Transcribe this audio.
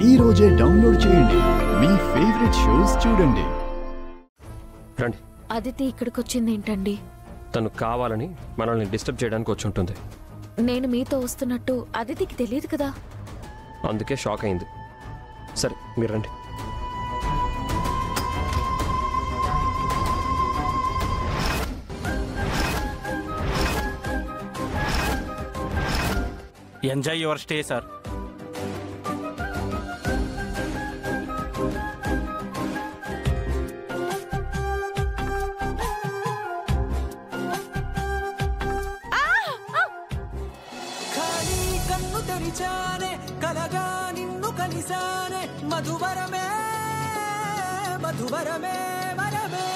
ఈ రోజే డౌన్లోడ్ చేయండి, మీ ఫేవరెట్ షోస్ చూడండి. రండి. అదితి ఇక్కడికి వచ్చింది ఏంటండి? తను కావాలని మనల్ని డిస్టర్బ్ చేయడానికి వచ్చి ఉంటుంది. నేను మీతో వస్తున్నట్టు అదితికి తెలియదు కదా. అందుకే షాక్ అయింది. సరే మీరు రండి. Enjoy your stay sir. కన్ను తెరిచానే కలగా నిన్ను కలిసానే మధువరమే మధువరమే వరమే